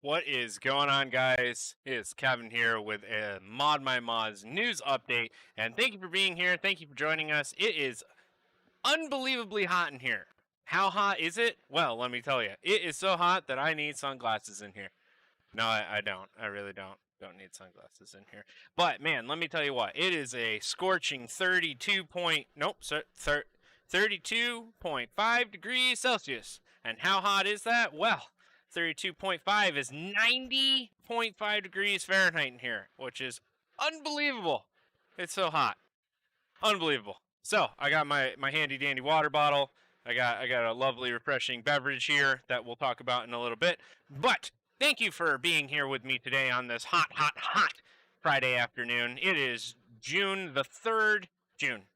What is going on, guys? It's Kevin here with a ModMyMods news update, and thank you for being here. Thank you for joining us. It is unbelievably hot in here. How hot is it? Well, let me tell you, it is so hot that I need sunglasses in here. No, I don't. I really don't. Don't need sunglasses in here. But man, let me tell you what. It is a scorching 32.5 degrees Celsius. And how hot is that? Well, 32.5 is 90.5 degrees Fahrenheit in here, which is unbelievable. It's so hot. Unbelievable. So, I got my handy dandy water bottle. I got a lovely refreshing beverage here that we'll talk about in a little bit. But thank you for being here with me today on this hot Friday afternoon. It is June the 3rd. June.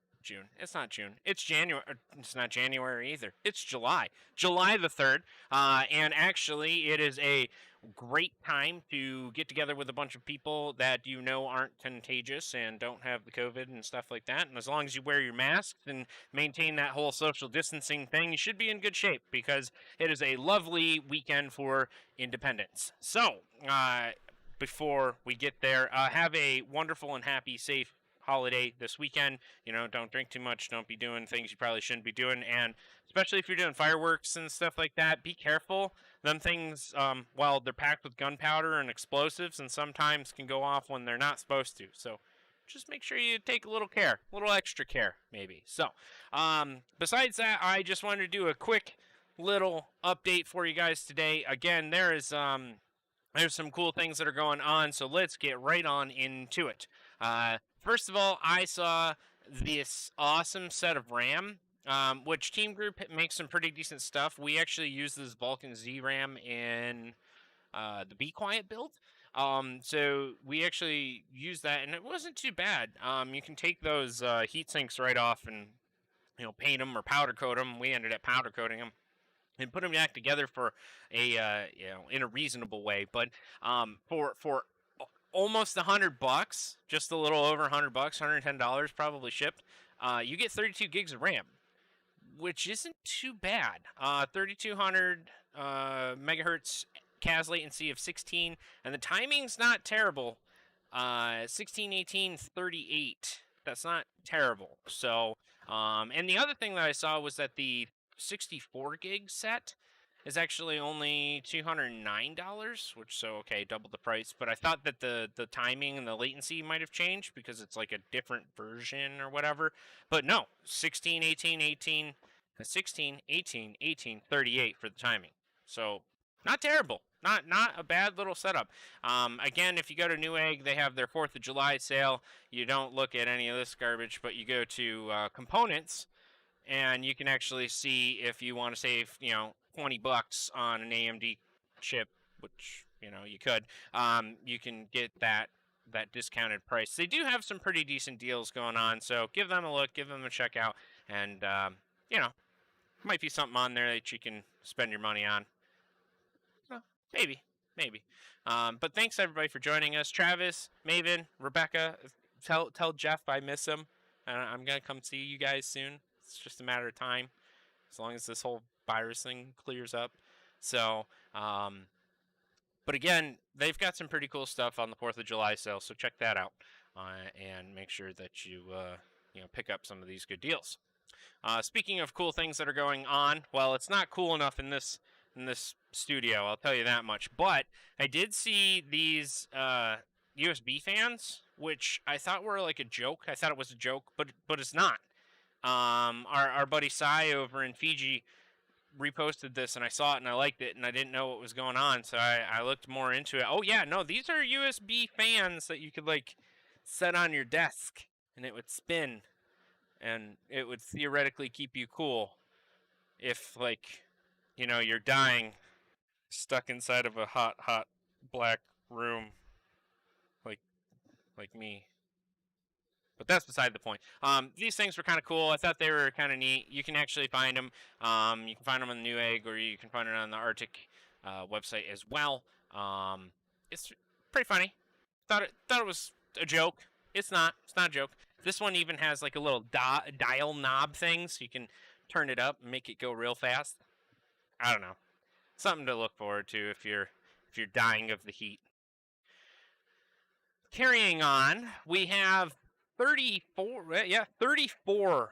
It's not June. It's January. It's not January either. It's July. July the 3rd. And actually, it is a great time to get together with a bunch of people that you know aren't contagious and don't have the COVID and stuff like that. And as long as you wear your masks and maintain that whole social distancing thing, you should be in good shape because it is a lovely weekend for independence. So, before we get there, have a wonderful and happy, safe holiday this weekend. You know, don't drink too much, don't be doing things you probably shouldn't be doing, and especially if you're doing fireworks and stuff like that, be careful. Them things, well, they're packed with gunpowder and explosives, and sometimes can go off when they're not supposed to. So just make sure you take a little care, a little extra care, maybe. So, besides that, I just wanted to do a quick little update for you guys today. Again, there's some cool things that are going on, so let's get right on into it. First of all, I saw this awesome set of RAM, which Team Group makes some pretty decent stuff. We actually use this Vulcan Z RAM in the Be Quiet build. So we actually used that, and it wasn't too bad. You can take those heat sinks right off and paint them or powder coat them. We ended up powder coating them and put them back together for a in a reasonable way. But for almost $100, just a little over $100, $110 probably shipped, you get 32 gigs of RAM, which isn't too bad. 3200 megahertz CAS latency of 16, and the timing's not terrible. 16, 18, 38. That's not terrible. So, and the other thing that I saw was that the 64 gig set is actually only $209, which, so okay, double the price. But I thought that the timing and the latency might have changed because it's like a different version or whatever. But no, 16, 18, 18, 16, 18, 18, 38 for the timing. So not terrible. Not a bad little setup. Again, if you go to Newegg, they have their 4th of July sale. You don't look at any of this garbage, but you go to components, and you can actually see if you want to save, $20 on an AMD chip, which you could. You can get that discounted price. They do have some pretty decent deals going on, so give them a look, give them a check out, and might be something on there that you can spend your money on. Maybe. But thanks everybody for joining us. Travis, Maven, Rebecca, tell Jeff I miss him. I'm gonna come see you guys soon. It's just a matter of time, as long as this whole virus thing clears up. So, but again, they've got some pretty cool stuff on the 4th of July sale, so check that out, and make sure that you pick up some of these good deals. Speaking of cool things that are going on, well, it's not cool enough in this studio, I'll tell you that much. But I did see these USB fans, which I thought were like a joke. I thought it was a joke, but it's not. Our buddy Sai over in Fiji reposted this, and I saw it and I liked it, and I didn't know what was going on, so I looked more into it. Oh yeah, no, these are USB fans that you could like set on your desk, and it would spin, and it would theoretically keep you cool if you're dying stuck inside of a hot black room like me. But that's beside the point. These things were kind of cool. I thought they were kind of neat. You can actually find them. You can find them on the Newegg, or you can find it on the Arctic website as well. It's pretty funny. Thought it was a joke. It's not. It's not a joke. This one even has like a little dial knob thing, so you can turn it up and make it go real fast. I don't know. Something to look forward to if you're if you're dying of the heat. Carrying on, we have 34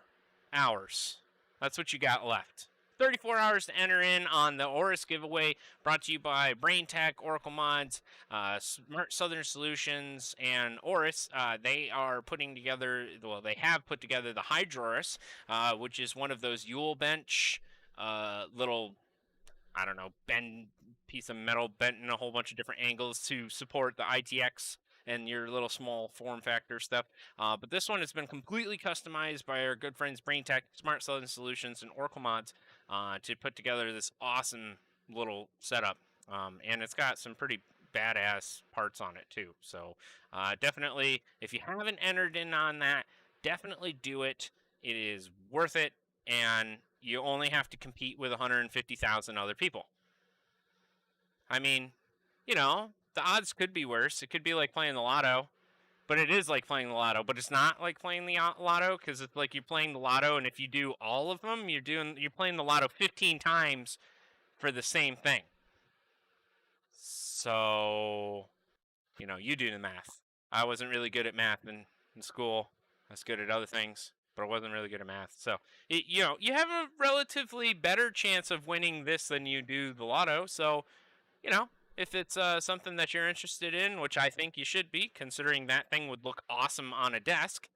hours. That's what you got left. 34 hours to enter in on the Horos Giveaway, brought to you by Brain Tech, Oracle Mods, Smart Southern Solutions, and Horos. They are putting together, well, they have put together the Hydroris, which is one of those Yule bench little, I don't know, piece of metal bent in a whole bunch of different angles to support the ITX and your little small form factor stuff. But this one has been completely customized by our good friends Brain Tech, Smart Southern Solutions, and Oracle Mods to put together this awesome little setup. And it's got some pretty badass parts on it too. So definitely, if you haven't entered in on that, definitely do it. It is worth it, and you only have to compete with 150,000 other people. I mean, you know, the odds could be worse. It could be like playing the lotto, but it is like playing the lotto. But it's not like playing the lotto, because it's like you're playing the lotto, and if you do all of them, you're playing the lotto 15 times for the same thing. So, you know, you do the math. I wasn't really good at math in school. I was good at other things, but I wasn't really good at math. So, you know, you have a relatively better chance of winning this than you do the lotto. So, you know, if it's something that you're interested in, which I think you should be, considering that thing would look awesome on a desk,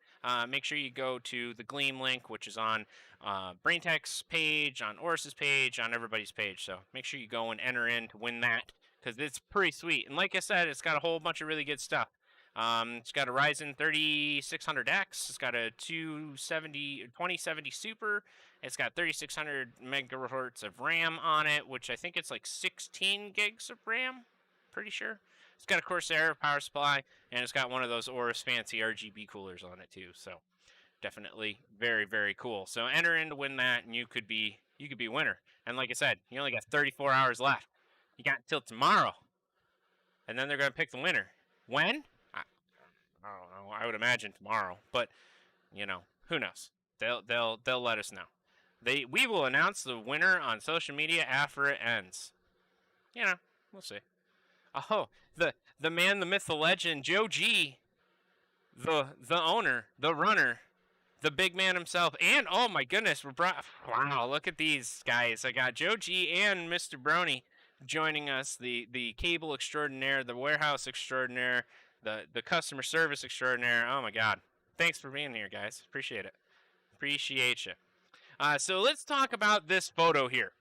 make sure you go to the Gleam link, which is on BrainTech's page, on Oras's page, on everybody's page. So make sure you go and enter in to win that, because it's pretty sweet. And like I said, it's got a whole bunch of really good stuff. It's got a Ryzen 3600X. It's got a 2070 Super. It's got 3600 megahertz of RAM on it, which I think it's like 16 gigs of RAM. Pretty sure. It's got a Corsair power supply, and it's got one of those Oris fancy RGB coolers on it too. So definitely very, very cool. So enter in to win that, and you could be winner. And like I said, you only got 34 hours left. You got until tomorrow, and then they're gonna pick the winner. When? I don't know. I would imagine tomorrow, but you know, who knows? They'll let us know. We will announce the winner on social media after it ends. You know, we'll see. Oh, the man, the myth, the legend, Joe G, the owner, the runner, the big man himself, and oh my goodness, wow, look at these guys. I got Joe G and Mr. Brony joining us, the cable extraordinaire, the warehouse extraordinaire, the customer service extraordinaire. Oh my God. Thanks for being here, guys. Appreciate it. Appreciate you. So let's talk about this photo here.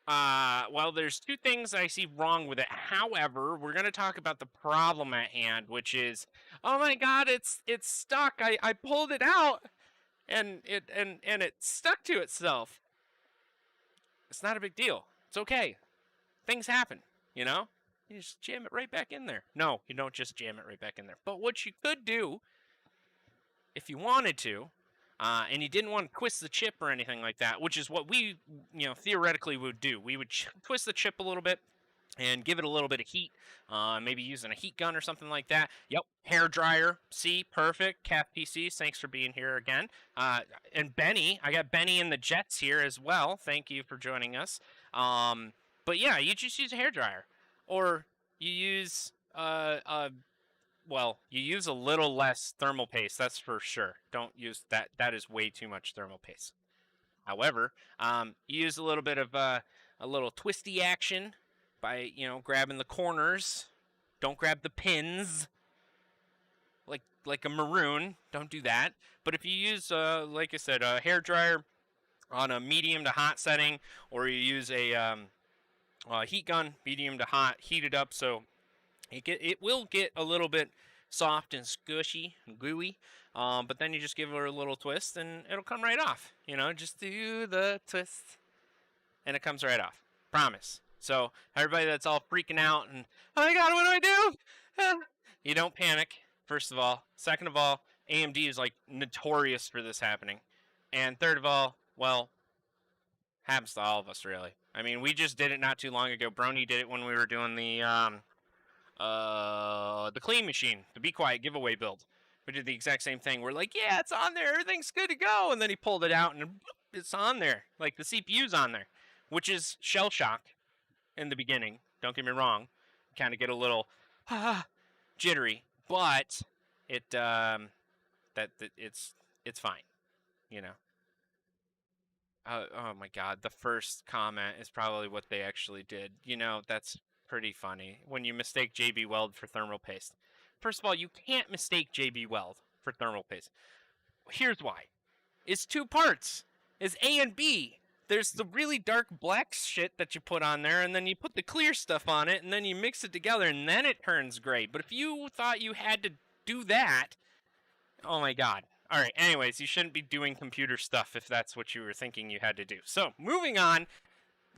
Well, there's two things I see wrong with it. However, we're going to talk about the problem at hand, which is, oh my God, it's stuck. I pulled it out, and it stuck to itself. It's not a big deal. It's okay. Things happen, you know? You just jam it right back in there. No, you don't just jam it right back in there. But what you could do, if you wanted to, and you didn't want to twist the chip or anything like that, which is what we, you know, theoretically would do. We would twist the chip a little bit and give it a little bit of heat, maybe using a heat gun or something like that. Yep, hair dryer. See, perfect. Calf PCs, thanks for being here again. And Benny, I got Benny in the Jets here as well. Thank you for joining us. But yeah, you just use a hair dryer, or you use well, you use a little less thermal paste, that's for sure. Don't use that. That is way too much thermal paste. However, you use a little bit of a little twisty action by, you know, grabbing the corners. Don't grab the pins like a maroon. Don't do that. But if you use, like I said, a hair dryer on a medium to hot setting, or you use a heat gun, medium to hot, heat it up so it will get a little bit soft and squishy and gooey, but then you just give it a little twist and it'll come right off. You know, just do the twist and it comes right off. Promise. So everybody that's all freaking out and, oh my God, what do I do? You don't panic, first of all. Second of all, AMD is like notorious for this happening. And third of all, well, happens to all of us, really. I mean, we just did it not too long ago. Brony did it when we were doing the clean machine, the Be Quiet giveaway build. We did the exact same thing. We're like, yeah, it's on there. Everything's good to go. And then he pulled it out and it's on there. Like the CPU's on there, which is shell shock in the beginning. Don't get me wrong. kind of get a little jittery, but it's fine, you know. Oh my God, the first comment is probably what they actually did. You know, that's pretty funny. When you mistake JB Weld for thermal paste. First of all, you can't mistake JB Weld for thermal paste. Here's why. It's two parts. It's A and B. There's the really dark black shit that you put on there, and then you put the clear stuff on it, and then you mix it together, and then it turns gray. But if you thought you had to do that, oh my God. All right, anyways, you shouldn't be doing computer stuff if that's what you were thinking you had to do. So, moving on,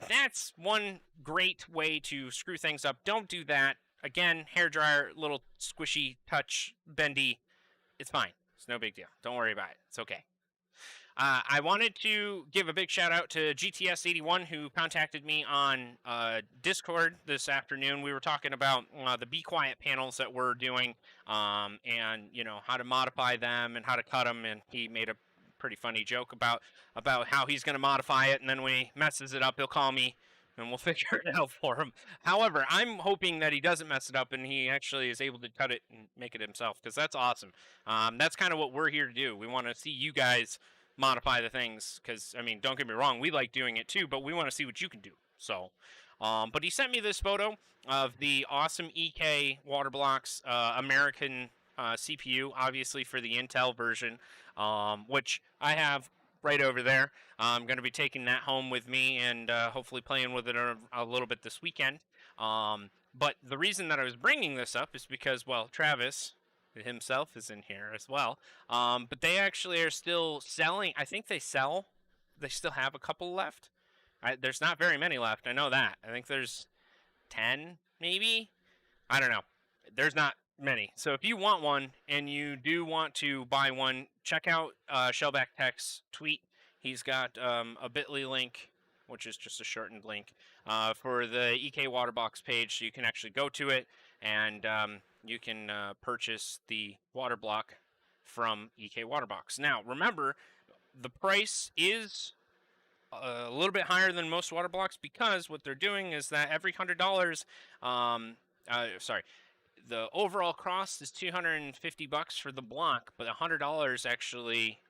that's one great way to screw things up. Don't do that. Again, hairdryer, little squishy, touch, bendy. It's fine. It's no big deal. Don't worry about it. It's okay. I wanted to give a big shout out to GTS81 who contacted me on Discord this afternoon. We were talking about the Be Quiet panels that we're doing, and you know how to modify them and how to cut them. And he made a pretty funny joke about how he's going to modify it, and then when he messes it up, he'll call me and we'll figure it out for him. However, I'm hoping that he doesn't mess it up and he actually is able to cut it and make it himself, because that's awesome. That's kind of what we're here to do. We want to see you guys modify the things, because I mean, don't get me wrong, we like doing it too, but we want to see what you can do. So but he sent me this photo of the awesome EK water blocks American CPU, obviously for the Intel version, which I have right over there. I'm going to be taking that home with me and hopefully playing with it a little bit this weekend. But the reason that I was bringing this up is because, well, Travis himself is in here as well. But they actually are still selling. I think they still have a couple left. There's not very many left. I know that. I think there's 10, maybe. I don't know. There's not many. So if you want one and you do want to buy one, check out Shellback Tech's tweet. He's got a bit.ly link, which is just a shortened link, for the EK Waterbox page. So you can actually go to it and you can purchase the water block from EK Waterbox. Now, remember, the price is a little bit higher than most water blocks, because what they're doing is that every $100, the overall cost is $250 for the block, but $100 actually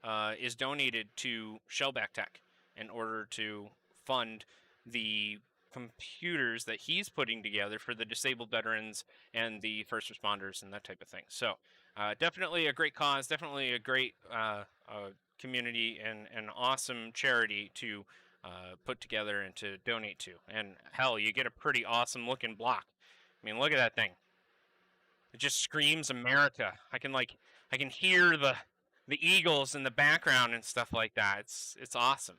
is donated to Shellback Tech in order to fund the computers that he's putting together for the disabled veterans and the first responders and that type of thing. So definitely a great cause, definitely a great community and an awesome charity to put together and to donate to. And hell, you get a pretty awesome looking block. I mean, look at that thing. It just screams America. I can hear the eagles in the background and stuff like that. It's awesome.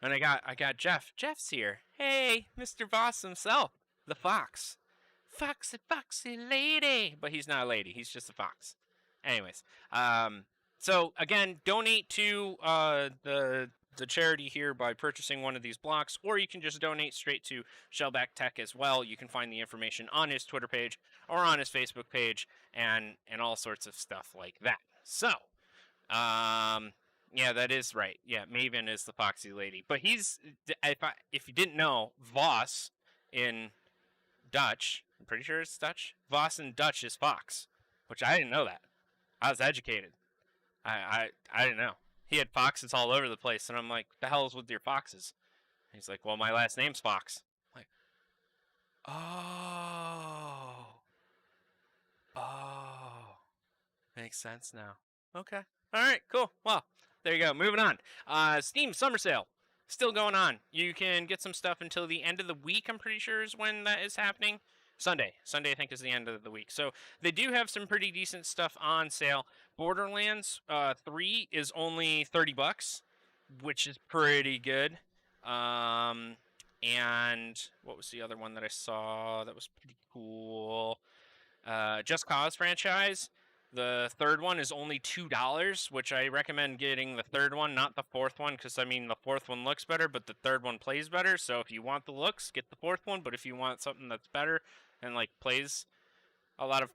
And I got Jeff. Jeff's here. Hey, Mr. Boss himself, the fox. Foxy lady. But he's not a lady. He's just a fox. Anyways, so again, donate to the charity here by purchasing one of these blocks, or you can just donate straight to Shellback Tech as well. You can find the information on his Twitter page or on his Facebook page and all sorts of stuff like that. So, yeah, that is right. Yeah, Maven is the foxy lady. But he's, if you didn't know, Voss in Dutch, I'm pretty sure it's Dutch. Voss in Dutch is fox, which I didn't know that. I was educated. I didn't know. He had foxes all over the place, and I'm like, the hell is with your foxes? And he's like, well, my last name's Fox. I'm like, oh, makes sense now. Okay. All right, cool. Well, there you go. Moving on. Steam Summer Sale. Still going on. You can get some stuff until the end of the week, I'm pretty sure is when that is happening. Sunday, I think, is the end of the week. So they do have some pretty decent stuff on sale. Borderlands 3 is only $30, which is pretty good. And what was the other one that I saw that was pretty cool? Just Cause franchise. The third one is only $2, which I recommend getting the third one, not the fourth one, because, I mean, the fourth one looks better, but the third one plays better. So if you want the looks, get the fourth one. But if you want something that's better and, like, plays a lot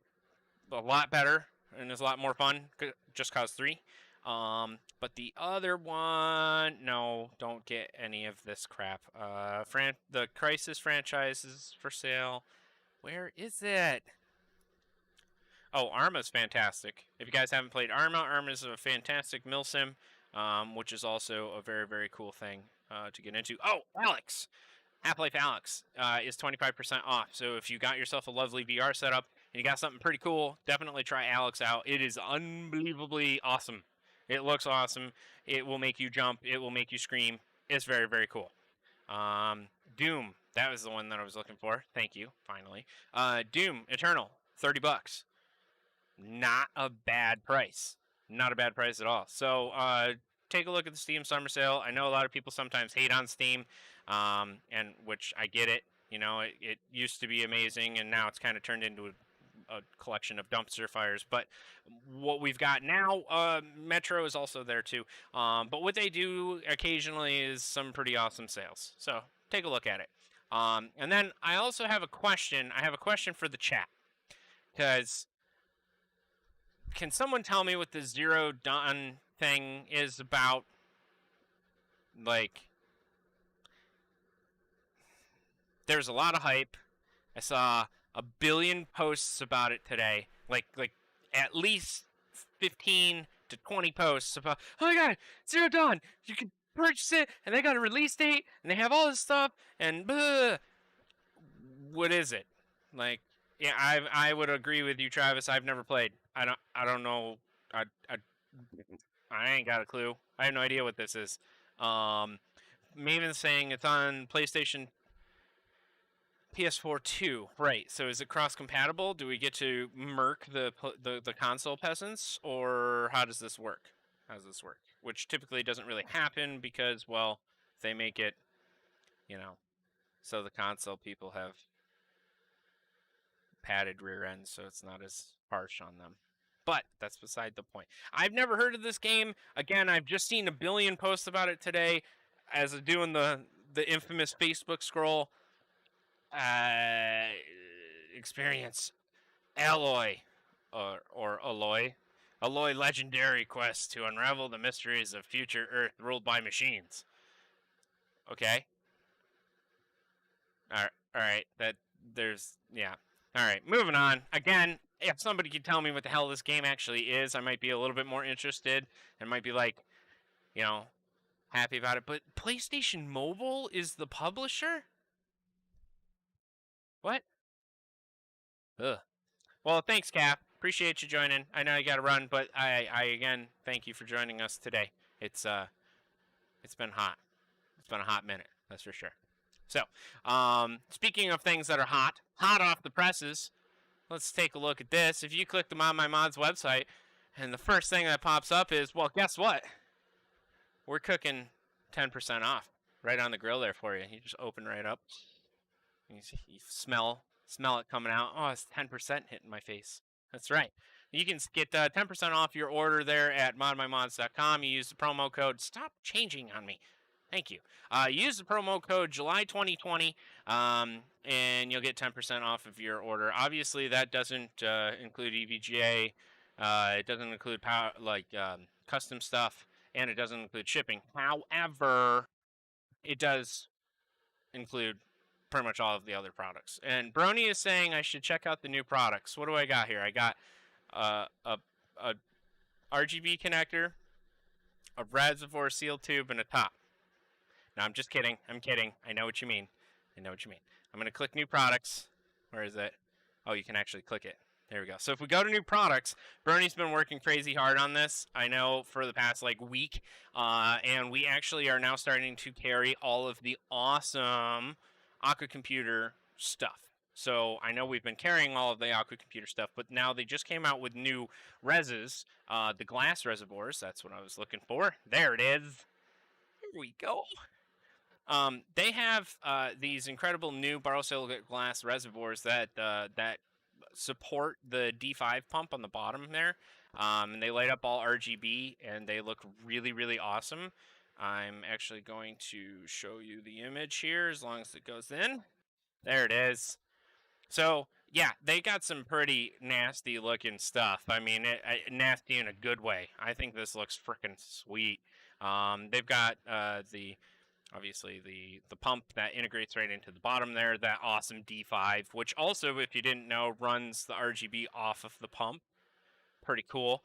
better and is a lot more fun, Just Cause 3. But the other one, no, don't get any of this crap. The Crysis franchise is for sale. Where is it? Oh, Arma's fantastic. If you guys haven't played Arma's a fantastic mill sim, which is also a very, very cool thing to get into. Oh, Alex! Half-Life Alex is 25% off. So if you got yourself a lovely VR setup and you got something pretty cool, definitely try Alex out. It is unbelievably awesome. It looks awesome. It will make you jump. It will make you scream. It's very, very cool. Doom. That was the one that I was looking for. Thank you, finally. Doom Eternal, $30. Not a bad price. Not a bad price at all. So take a look at the Steam Summer Sale. I know a lot of people sometimes hate on Steam, and which I get it. You know, it used to be amazing, and now it's kind of turned into a collection of dumpster fires. But what we've got now, Metro is also there too. But what they do occasionally is some pretty awesome sales. So take a look at it. And then I also have a question. I have a question for the chat, because can someone tell me what the Zero Dawn thing is about? Like, there's a lot of hype. I saw a billion posts about it today. Like at least 15 to 20 posts about, oh my god, Zero Dawn, you can purchase it, and they got a release date, and they have all this stuff, and blah. What is it? Like, yeah, I would agree with you, Travis. I've never played. I don't know. I ain't got a clue. I have no idea what this is. Maven's saying it's on PlayStation PS4 2. Right. So is it cross-compatible? Do we get to murk the console peasants, or how does this work? How does this work? Which typically doesn't really happen because, well, they make it, you know, so the console people have padded rear ends, so it's not as harsh on them. But that's beside the point. I've never heard of this game. Again, I've just seen a billion posts about it today as I'm doing the infamous Facebook scroll. Experience Alloy, or Alloy. Alloy Legendary Quest to unravel the mysteries of future Earth ruled by machines. Okay. All right. Yeah. All right, moving on. Again, if somebody could tell me what the hell this game actually is, I might be a little bit more interested and might be like, you know, happy about it. But PlayStation Mobile is the publisher? What? Ugh. Well, thanks, Cap. Appreciate you joining. I know you got to run, but I again thank you for joining us today. It's been hot. It's been a hot minute, that's for sure. So, speaking of things that are hot off the presses, let's take a look at this. If you click the ModMyMods website, and the first thing that pops up is, well, guess what? We're cooking 10% off right on the grill there for you. You just open right up. You smell it coming out. Oh, it's 10% hitting my face. That's right. You can get 10% off your order there at modmymods.com. You use the promo code. Stop changing on me. Thank you. Use the promo code July 2020, and you'll get 10% off of your order. Obviously, that doesn't include EVGA. It doesn't include custom stuff, and it doesn't include shipping. However, it does include pretty much all of the other products. And Brony is saying I should check out the new products. What do I got here? I got a RGB connector, a reservoir seal tube, and a top. No, I'm just kidding. I'm kidding. I know what you mean. I'm going to click new products. Where is it? Oh, you can actually click it. There we go. So if we go to new products, Bernie's been working crazy hard on this, I know, for the past week. And we actually are now starting to carry all of the awesome Aqua Computer stuff. So I know we've been carrying all of the Aqua Computer stuff, but now they just came out with new reses, the glass reservoirs. That's what I was looking for. There it is. Here we go. They have these incredible new borosilicate glass reservoirs that support the D5 pump on the bottom there, and they light up all RGB, and they look really, really awesome. I'm actually going to show you the image here as long as it goes in. There it is. So, yeah, they got some pretty nasty looking stuff. I mean, nasty in a good way. I think this looks freaking sweet. They've got the obviously the pump that integrates right into the bottom there, that awesome D5, which also, if you didn't know, runs the RGB off of the pump. Pretty cool.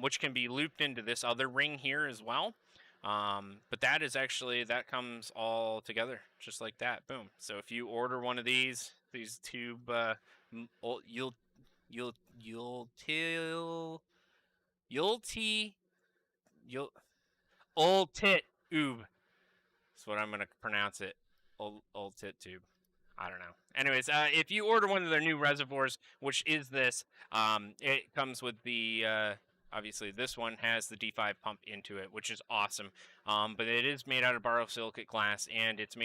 Which can be looped into this other ring here as well. But that is actually, that comes all together just like that. Boom. So if you order one of these tube, you'll old tit oob. That's what I'm gonna pronounce it. Old tit tube. I don't know. Anyways, if you order one of their new reservoirs, which is this, it comes with the, obviously this one has the D5 pump into it, which is awesome. But it is made out of borosilicate glass, and it's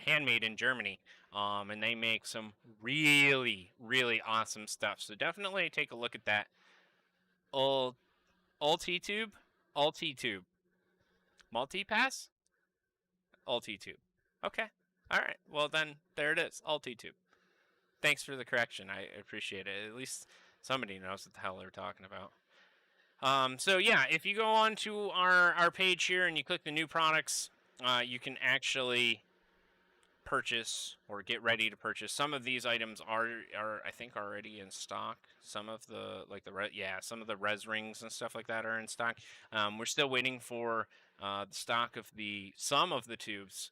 handmade in Germany. And they make some really, really awesome stuff. So definitely take a look at that. Ulti-tube? Ulti-tube. Multi-pass? Ulti-tube. Okay. All right. Well, then, there it is. Ulti-tube. Thanks for the correction. I appreciate it. At least somebody knows what the hell they're talking about. So, yeah, if you go on to our page here and you click the new products, you can actually purchase or get ready to purchase. Some of these items are I think already in stock. Some of the some of the res rings and stuff like that are in stock. We're still waiting for the stock of some of the tubes.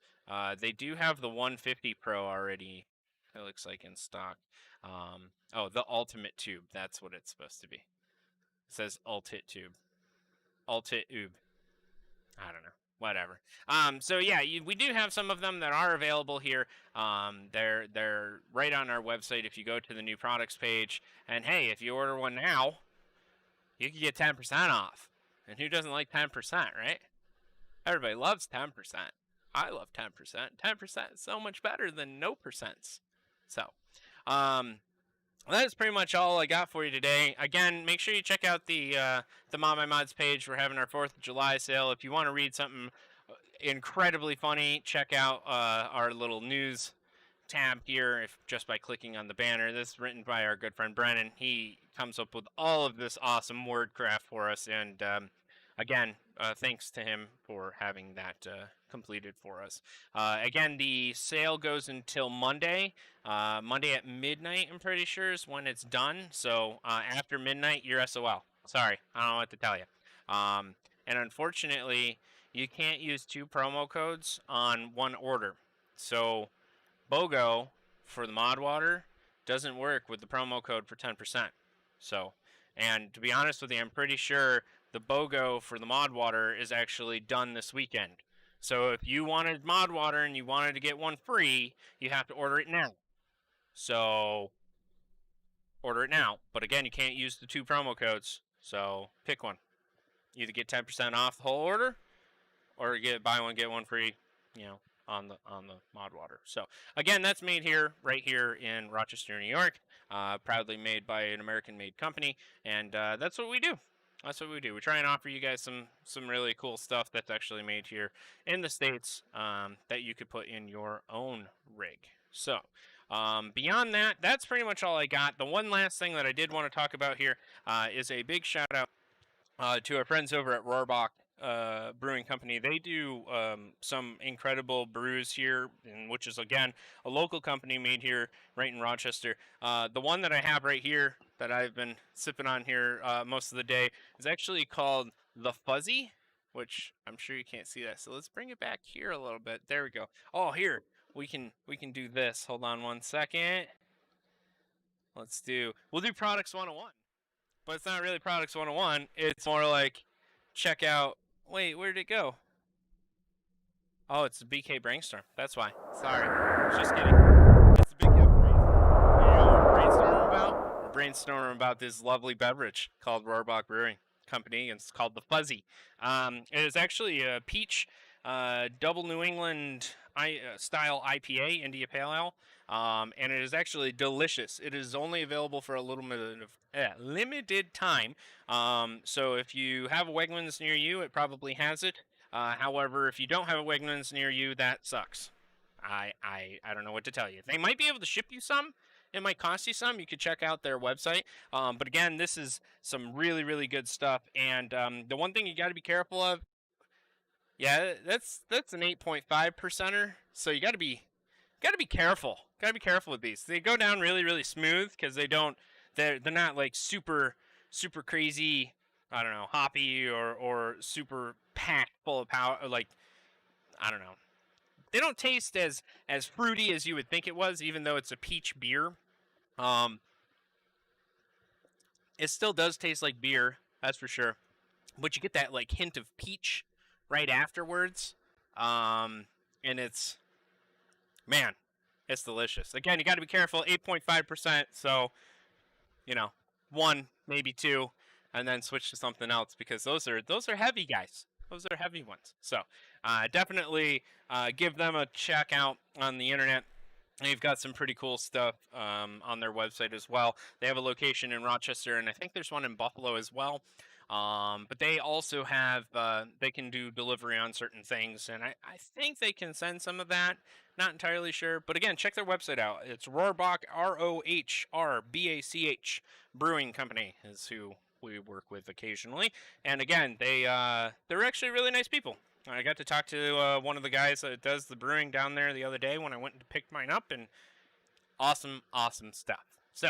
They do have the 150 Pro already. It looks like in stock. Oh, the ultimate tube. That's what it's supposed to be. It says Ultit tube. Ultit oob. I don't know. Whatever. So yeah, we do have some of them that are available here. They're right on our website if you go to the new products page. And hey, if you order one now, you can get 10% off. And who doesn't like 10%, right? Everybody loves 10%. I love 10%. 10% is so much better than no percents. So, that's pretty much all I got for you today. Again, make sure you check out the ModMyMods page. We're having our 4th of July sale. If you want to read something incredibly funny, check out our little news tab here just by clicking on the banner. This is written by our good friend Brennan. He comes up with all of this awesome word craft for us, and again, thanks to him for having that completed for us. Again, the sale goes until Monday. Monday at midnight, I'm pretty sure, is when it's done. So after midnight, you're SOL. Sorry, I don't know what to tell you. And unfortunately, you can't use 2 promo codes on one order. So BOGO for the mod water doesn't work with the promo code for 10%. So, and to be honest with you, I'm pretty sure the BOGO for the mod water is actually done this weekend. So if you wanted mod water and you wanted to get one free, you have to order it now. So order it now. But again, you can't use the 2 promo codes. So pick one. Either get 10% off the whole order, or buy one get one free, on the mod water. So again, that's made right here in Rochester, New York. Proudly made by an American-made company, and that's what we do. That's what we do. We try and offer you guys some really cool stuff that's actually made here in the States that you could put in your own rig. So beyond that, that's pretty much all I got. The one last thing that I did want to talk about here is a big shout out to our friends over at Rohrbach Brewing Company. They do some incredible brews here, which is again a local company made here right in Rochester. The one that I have right here that I've been sipping on here most of the day is actually called the Fuzzy, which I'm sure you can't see that. So let's bring it back here a little bit. There we go. Oh, here we can do this. Hold on one second. We'll do Products 101. But it's not really Products 101. It's more like check out. Wait, where did it go? Oh, it's the BK Brainstorm. That's why. Sorry. Just kidding. It's the Big Brainstorm. You know what we're brainstorming about? We're brainstorming about this lovely beverage called Rohrbach Brewing Company, and it's called the Fuzzy. It is actually a peach double New England style IPA, India Pale Ale. And it is actually delicious. It is only available for a little bit of limited time. So if you have a Wegmans near you, it probably has it. However, if you don't have a Wegmans near you, that sucks. I don't know what to tell you. They might be able to ship you some. It might cost you some. You could check out their website. But again, this is some really, really good stuff. And the one thing you got to be careful of Yeah, that's an 8.5 percenter. So you got to be careful. Got to be careful with these. They go down really really smooth because they're not like super crazy. I don't know, hoppy or super packed full of power. Like I don't know. They don't taste as fruity as you would think it was, even though it's a peach beer. Um, it still does taste like beer, that's for sure. But you get that like hint of peach right afterwards. And it's man, it's delicious. Again, you got to be careful. 8.5%. So you know, one maybe two, and then switch to something else because those are heavy guys. Those are heavy ones. So definitely give them a check out on the internet. They've got some pretty cool stuff on their website as well. They have a location in Rochester, and I think there's one in Buffalo as well. But they also have, they can do delivery on certain things, and I think they can send some of that. Not entirely sure. But again, check their website out. It's Rohrbach, ROHRBACH Brewing Company is who we work with occasionally. And again, they're actually really nice people. I got to talk to one of the guys that does the brewing down there the other day when I went and picked mine up, and awesome stuff. So,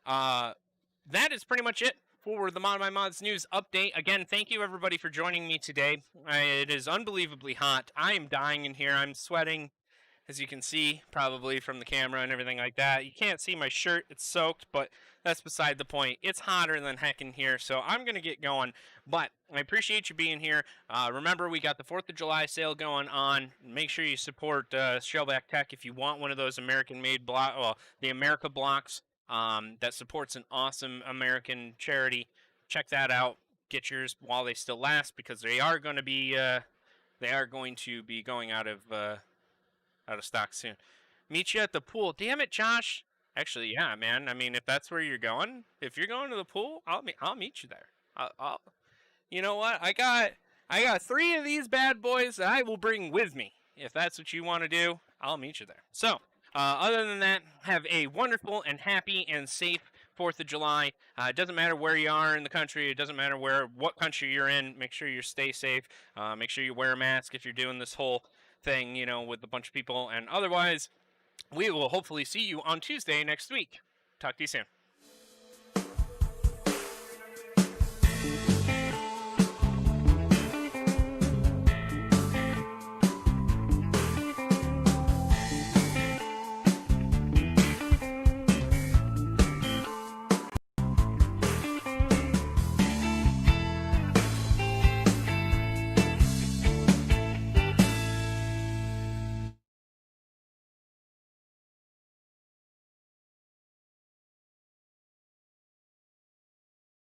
that is pretty much it for the ModMyMods news update. Again, thank you everybody for joining me today. It is unbelievably hot. I am dying in here. I'm sweating, as you can see, probably from the camera and everything like that. You can't see my shirt. It's soaked, but that's beside the point. It's hotter than heck in here, so I'm going to get going. But I appreciate you being here. Remember, we got the 4th of July sale going on. Make sure you support Shellback Tech if you want one of those American-made the America blocks that supports an awesome American charity. Check that out. Get yours while they still last, because they are going to be going out of stock soon. Meet you at the pool. Damn it, Josh. Actually, yeah, man. I mean, if that's where you're going, if you're going to the pool, I'll meet you there. I'll you know what? I got 3 of these bad boys that I will bring with me. If that's what you want to do, I'll meet you there. So, other than that, have a wonderful and happy and safe 4th of July. It doesn't matter where you are in the country. It doesn't matter what country you're in. Make sure you stay safe. Make sure you wear a mask if you're doing this whole thing, with a bunch of people. And otherwise, we will hopefully see you on Tuesday next week. Talk to you soon.